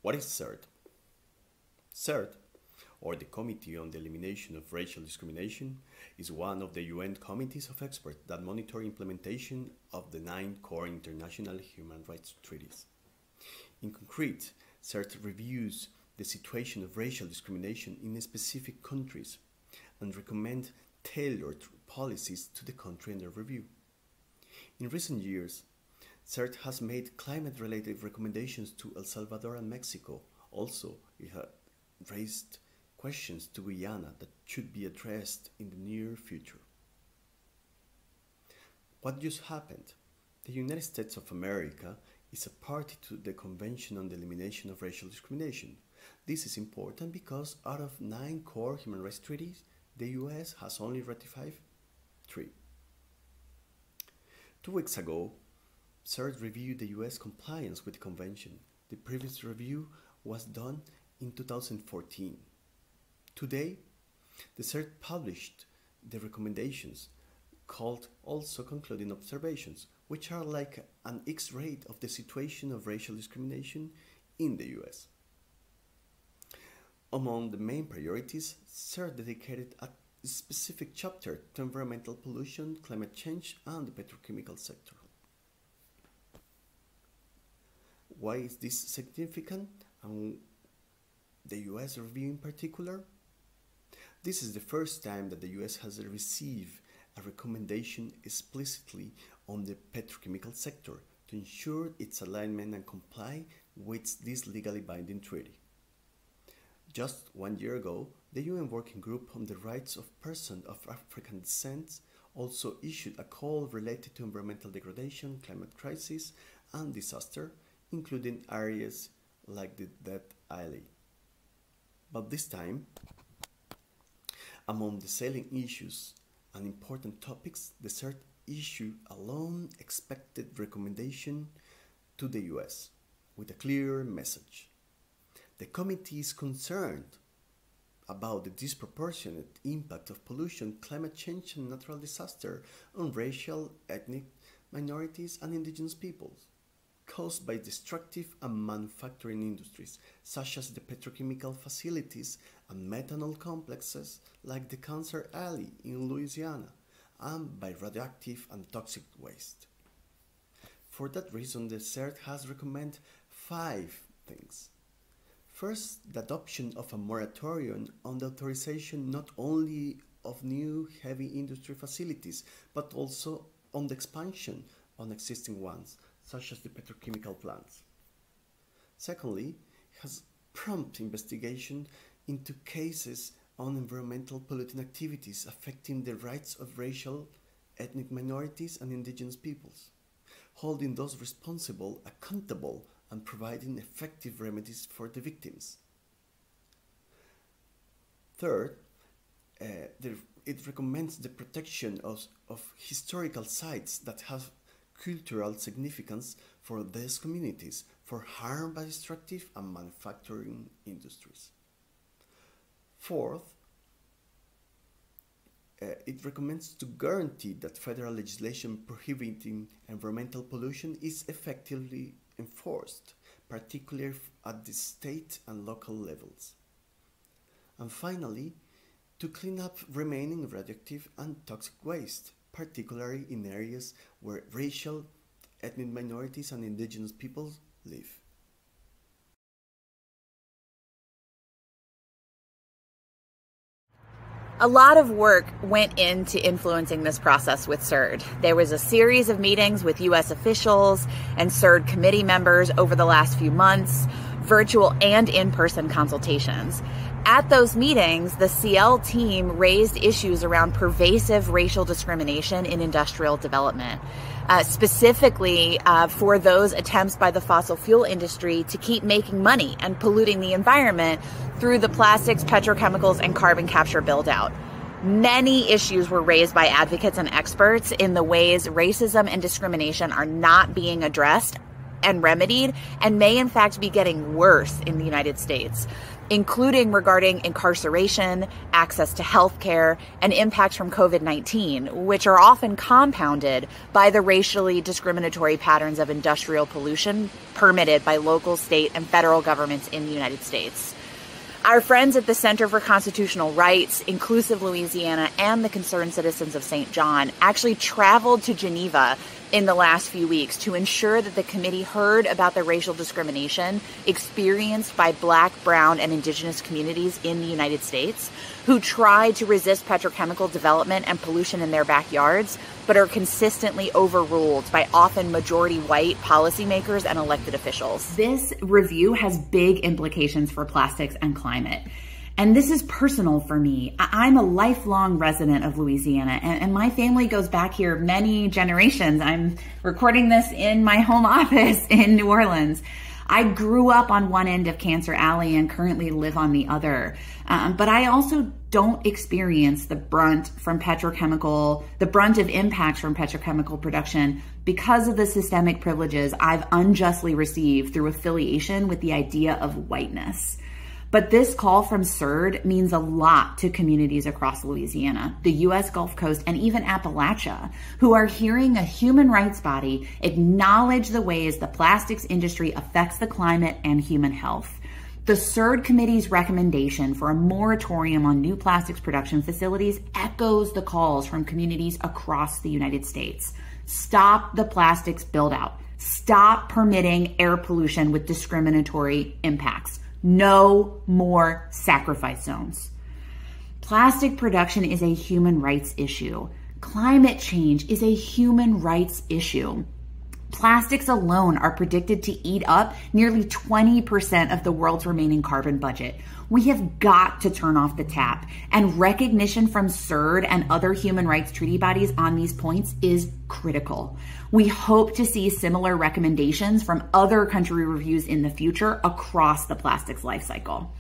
What is CERD? CERD, or the Committee on the Elimination of Racial Discrimination, is one of the UN committees of experts that monitor implementation of the 9 core international human rights treaties. In concrete, CERD reviews the situation of racial discrimination in specific countries and recommends tailored policies to the country under review. In recent years, CERD has made climate-related recommendations to El Salvador and Mexico. Also, it has raised questions to Guyana that should be addressed in the near future. What just happened? The United States of America is a party to the Convention on the Elimination of Racial Discrimination. This is important because out of 9 core human rights treaties, the US has only ratified 3. 2 weeks ago, CERD reviewed the US compliance with the convention. The previous review was done in 2014. Today, the CERD published the recommendations called also concluding observations, which are like an X-ray of the situation of racial discrimination in the US. Among the main priorities, CERD dedicated a specific chapter to environmental pollution, climate change, and the petrochemical sector. Why is this significant, and the US review in particular? This is the first time that the US has received a recommendation explicitly on the petrochemical sector to ensure its alignment and comply with this legally binding treaty. Just 1 year ago, the UN Working Group on the Rights of Persons of African Descent also issued a call related to environmental degradation, climate crisis, and disaster, including areas like the Dead Island. But this time, among the salient issues and important topics, the CERD issued a long-expected recommendation to the US with a clear message. The committee is concerned about the disproportionate impact of pollution, climate change, and natural disaster on racial, ethnic minorities and indigenous peoples, caused by destructive and manufacturing industries, such as the petrochemical facilities and methanol complexes like the Cancer Alley in Louisiana, and by radioactive and toxic waste. For that reason, the CERD has recommended 5 things. First, the adoption of a moratorium on the authorization not only of new heavy industry facilities, but also on the expansion on existing ones, such as the petrochemical plants. Secondly, it has prompt investigation into cases on environmental polluting activities affecting the rights of racial, ethnic minorities and indigenous peoples, holding those responsible accountable and providing effective remedies for the victims. Third, it recommends the protection of historical sites that have cultural significance for these communities for harm by extractive and manufacturing industries. Fourth, it recommends to guarantee that federal legislation prohibiting environmental pollution is effectively enforced, particularly at the state and local levels. And finally, to clean up remaining radioactive and toxic waste, particularly in areas where racial, ethnic minorities and indigenous peoples live. A lot of work went into influencing this process with CERD. There was a series of meetings with U.S. officials and CERD committee members over the last few months, virtual and in-person consultations. At those meetings, the CIEL team raised issues around pervasive racial discrimination in industrial development, specifically for those attempts by the fossil fuel industry to keep making money and polluting the environment through the plastics, petrochemicals, and carbon capture buildout. Many issues were raised by advocates and experts in the ways racism and discrimination are not being addressed and remedied, and may in fact be getting worse in the United States, including regarding incarceration, access to health care, and impacts from COVID-19, which are often compounded by the racially discriminatory patterns of industrial pollution permitted by local, state, and federal governments in the United States. Our friends at the Center for Constitutional Rights, Inclusive Louisiana, and the Concerned Citizens of St. John actually traveled to Geneva in the last few weeks to ensure that the committee heard about the racial discrimination experienced by Black, Brown, and Indigenous communities in the United States who try to resist petrochemical development and pollution in their backyards, but are consistently overruled by often majority white policymakers and elected officials. This review has big implications for plastics and climate. And this is personal for me. I'm a lifelong resident of Louisiana, and my family goes back here many generations. I'm recording this in my home office in New Orleans. I grew up on one end of Cancer Alley and currently live on the other. But I also don't experience the brunt of impacts from petrochemical production because of the systemic privileges I've unjustly received through affiliation with the idea of whiteness. But this call from CERD means a lot to communities across Louisiana, the U.S. Gulf Coast, and even Appalachia, who are hearing a human rights body acknowledge the ways the plastics industry affects the climate and human health. The CERD Committee's recommendation for a moratorium on new plastics production facilities echoes the calls from communities across the United States. Stop the plastics buildout. Stop permitting air pollution with discriminatory impacts. No more sacrifice zones. Plastic production is a human rights issue. Climate change is a human rights issue. Plastics alone are predicted to eat up nearly 20% of the world's remaining carbon budget. We have got to turn off the tap, and recognition from CERD and other human rights treaty bodies on these points is critical. We hope to see similar recommendations from other country reviews in the future across the plastics life cycle.